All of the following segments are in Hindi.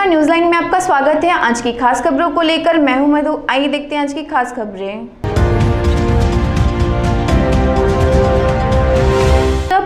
न्यूज़लाइन में आपका स्वागत है। आज की खास खबरों को लेकर मैं हूं मधु। आइए देखते हैं आज की खास खबरें।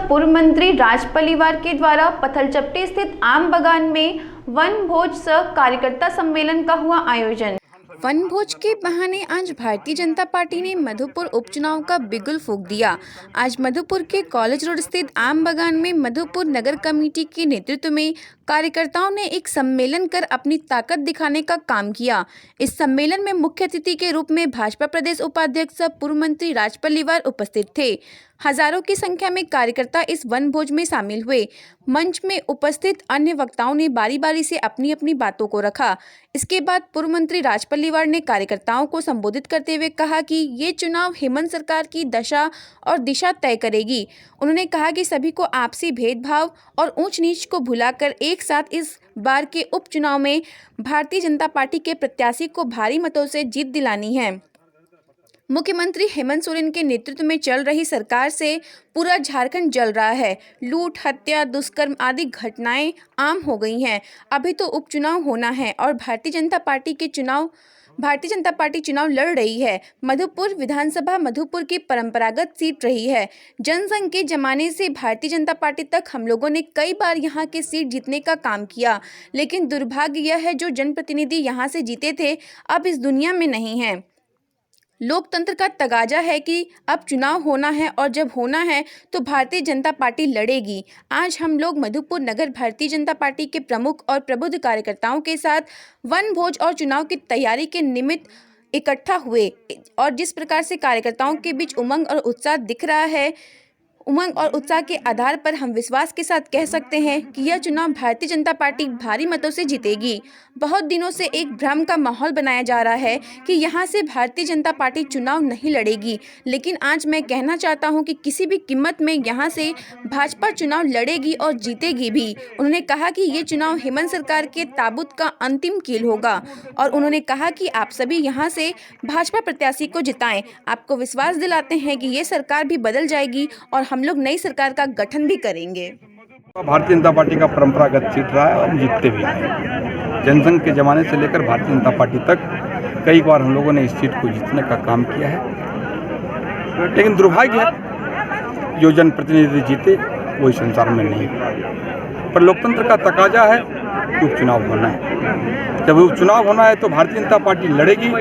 पूर्व मंत्री राज पलिवार के द्वारा पथलचट्टी स्थित आम बागान में वन भोज सह कार्यकर्ता सम्मेलन का हुआ आयोजन। वन भोज के बहाने आज भारतीय जनता पार्टी ने मधुपुर उपचुनाव का बिगुल फूंक दिया। आज मधुपुर के कॉलेज रोड स्थित आम बागान में मधुपुर नगर कमेटी के नेतृत्व में कार्यकर्ताओं ने एक सम्मेलन कर अपनी ताकत दिखाने का काम किया। इस सम्मेलन में मुख्य अतिथि के रूप में भाजपा प्रदेश उपाध्यक्ष पूर्व मंत्री राज पलिवार उपस्थित थे। हजारों की संख्या में कार्यकर्ता इस वन भोज में शामिल हुए। मंच में उपस्थित अन्य वक्ताओं ने बारी बारी से अपनी अपनी बातों को रखा। इसके बाद पूर्व मंत्री राज पलिवार ने कार्यकर्ताओं को संबोधित करते हुए कहा कि ये चुनाव हेमंत सरकार की दशा और दिशा तय करेगी। उन्होंने कहा कि सभी को आपसी भेदभाव और ऊंच नीच को भुलाकर एक साथ इस बार के उपचुनाव में भारतीय जनता पार्टी के प्रत्याशी को भारी मतों से जीत दिलानी है। मुख्यमंत्री हेमंत सोरेन के नेतृत्व में चल रही सरकार से पूरा झारखंड जल रहा है। लूट, हत्या, दुष्कर्म आदि घटनाएं आम हो गई हैं। अभी तो उपचुनाव होना है और भारतीय जनता पार्टी चुनाव लड़ रही है। मधुपुर विधानसभा मधुपुर की परंपरागत सीट रही है। जनसंघ के जमाने से भारतीय जनता पार्टी तक हम लोगों ने कई बार यहाँ के सीट जीतने का काम किया, लेकिन दुर्भाग्य यह है जो जनप्रतिनिधि यहाँ से जीते थे अब इस दुनिया में नहीं है। लोकतंत्र का तगाजा है कि अब चुनाव होना है और जब होना है तो भारतीय जनता पार्टी लड़ेगी। आज हम लोग मधुपुर नगर भारतीय जनता पार्टी के प्रमुख और प्रबुद्ध कार्यकर्ताओं के साथ वन भोज और चुनाव की तैयारी के निमित्त इकट्ठा हुए और जिस प्रकार से कार्यकर्ताओं के बीच उमंग और उत्साह दिख रहा है, उमंग और उत्साह के आधार पर हम विश्वास के साथ कह सकते हैं कि यह चुनाव भारतीय जनता पार्टी भारी मतों से जीतेगी। बहुत दिनों से एक भ्रम का माहौल बनाया जा रहा है कि यहाँ से भारतीय जनता पार्टी चुनाव नहीं लड़ेगी, लेकिन आज मैं कहना चाहता हूँ कि किसी भी कीमत में यहाँ से भाजपा चुनाव लड़ेगी और जीतेगी भी। उन्होंने कहा कि ये चुनाव हेमंत सरकार के ताबूत का अंतिम कील होगा और उन्होंने कहा कि आप सभी यहाँ से भाजपा प्रत्याशी को जिताएं। आपको विश्वास दिलाते हैं कि ये सरकार भी बदल जाएगी और हम लोग नई सरकार का गठन भी करेंगे। भारतीय जनता पार्टी का परंपरागत सीट रहा है और हम जीतते भी हैं। जनसंघ के ज़माने से लेकर भारतीय जनता पार्टी तक कई बार हम लोगों ने इस सीट को जीतने का काम किया है, लेकिन दुर्भाग्य है जो जनप्रतिनिधि जीते वही संसार में नहीं। पर लोकतंत्र का तकाजा है कि उपचुनाव होना है। जब उपचुनाव होना है तो भारतीय जनता पार्टी लड़ेगी।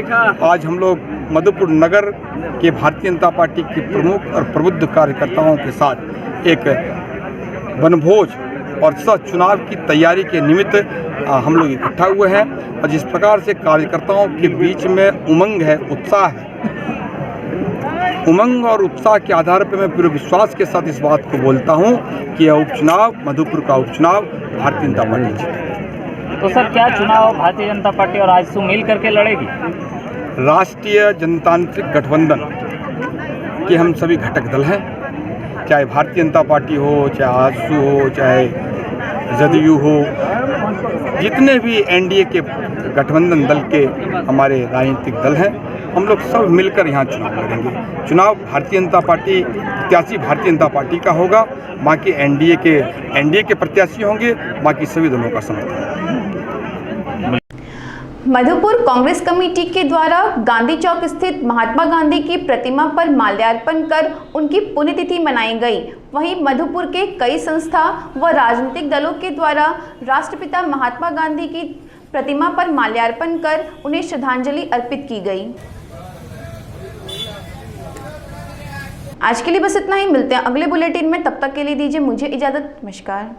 आज हम लोग मधुपुर नगर के भारतीय जनता पार्टी के प्रमुख और प्रबुद्ध कार्यकर्ताओं के साथ एक वनभोज और चुनाव की तैयारी के निमित्त हम लोग इकट्ठा हुए हैं और जिस प्रकार से कार्यकर्ताओं के बीच में उमंग है, उत्साह है, उमंग और उत्साह के आधार पर मैं पूरे विश्वास के साथ इस बात को बोलता हूं कि यह उपचुनाव, मधुपुर का उपचुनाव भारतीय जनता पार्टी जीतेगी। तो सर, क्या चुनाव भारतीय जनता पार्टी और आजसू मिल करके लड़ेगी? राष्ट्रीय जनतांत्रिक गठबंधन के हम सभी घटक दल हैं, चाहे भारतीय जनता पार्टी हो, चाहे आजसू हो, चाहे जदयू हो, जितने भी एनडीए के गठबंधन दल के हमारे राजनीतिक दल हैं, हम लोग सब मिलकर यहाँ चुनाव लड़ेंगे। चुनाव भारतीय जनता पार्टी प्रत्याशी भारतीय जनता पार्टी का होगा, बाकी एनडीए के प्रत्याशी होंगे, बाकी सभी दलों का समर्थन। मधुपुर कांग्रेस कमेटी के द्वारा गांधी चौक स्थित महात्मा गांधी की प्रतिमा पर माल्यार्पण कर उनकी पुण्यतिथि मनाई गई। वहीं मधुपुर के कई संस्था व राजनीतिक दलों के द्वारा राष्ट्रपिता महात्मा गांधी की प्रतिमा पर माल्यार्पण कर उन्हें श्रद्धांजलि अर्पित की गई। आज के लिए बस इतना ही। मिलते हैं अगले बुलेटिन में, तब तक के लिए दीजिए मुझे इजाजत। नमस्कार।